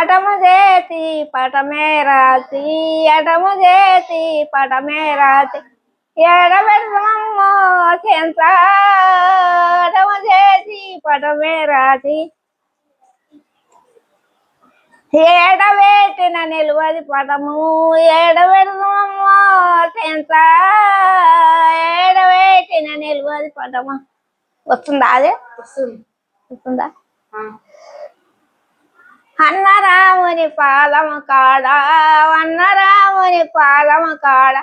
హఠము చేసి పటమే రాసి హఠము చేసి పటమే రాసి ఎడబెడమమ్మో చెంత హఠము చేసి పటమే రాసి ఏడబెట్టిన నిలువది పటము ఎడబెడమమ్మో చెంత ఏడబెట్టిన నిలువది పటము. వస్తుందా? అదే వస్తుందా? అన్నరాముని పాదము కాడ అన్నరాముని పాదము కాడ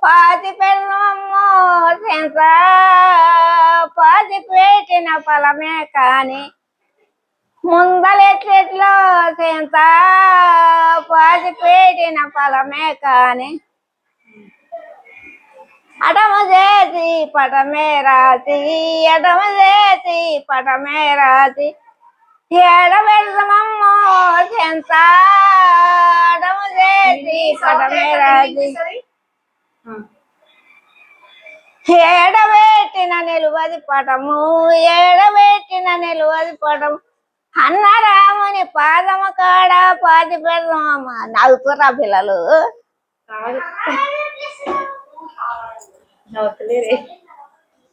పాతి పెళ్ళమ్మో సెంత పాతి పెట్టిన ఫలమే కాని ముందలెట్లెట్లో సెంత పాతి పెట్టిన ఫలమే కాని అటము చేసి పటమే రాసి అటము చేసి పటమే రాసి ఎడబెడమమ్మో చెంత అటము చేసి పటమే రాసి ఏడబెట్టిన నిలువది పటము ఏడబెట్టిన నిలువది పటము అన్నరాముని పాదము కాడ పాతి పెడదామమ్మ. నవ్వుతురా పిల్లలు?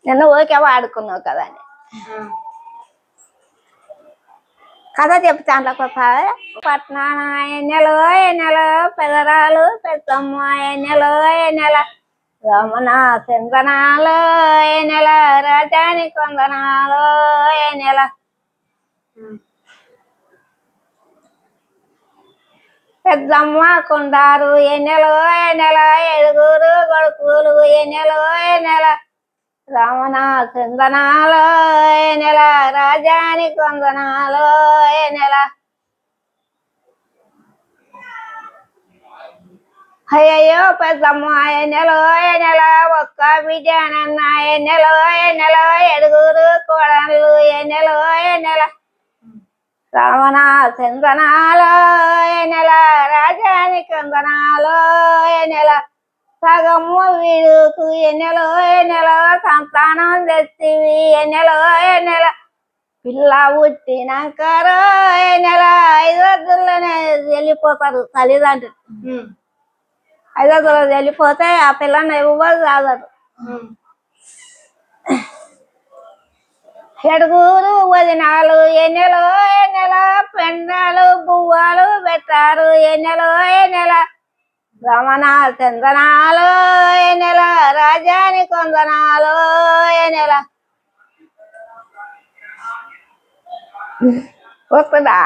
నిన్న ఓకే వాడుకున్నావు కదా అని కథ చెప్తాను. పట్నాన ఎన్నెలో ఎన్నెలో పెదరాలు పెద్దమ్మ ఎన్నెలో ఎన్నెల రమణ చందనాలు ఎన్నెల రాజాని కొందనాలు ఎన్నెల పెద్దమ్మ కొండారు ఎన్నెలో ఎన్నెల ఏడుగురు కొడుకులు ఎన్నెలో ఎన్నెల రమణ చందనాలు ఎన్నెల రాజాని కొందనాలు ఎన్నెల అయ్యో పెద్దమ్మ ఎన్నెలో ఎన్నెల ఒక్క బిడ్డనన్న ఎన్నెలో ఎన్నెల ఏడుగురు కోడళ్ళు ఎన్నెలో ఎన్నెల రమణ చందనాలు ఎన్నెల రాజాని కొందనాలు ఎన్నెల సగమ్మ వీడుకు ఎన్నెలో ఎన్నెల సంతానం తెచ్చివి ఎన్నెలో ఎన్నెల పిల్ల పుట్టినాకరో ఎన్నెల 5 రోజుల్లోనే వెళ్ళిపోతారు తల్లిదండ్రులు. 5 రోజుల్లో వెళ్ళిపోతే ఆ పిల్లని ఎవ్వరు కాదరు. ఏడుగురు వదినాలు ఎన్నెలో ఎన్నెల పెండాలు బువ్వాలు పెట్టారు ఎన్నెలో ఎన్నెల రమణ చందనాలు ఎన్నెల రాజాని కొందనాలు ఎన్నెల. వస్తుందా?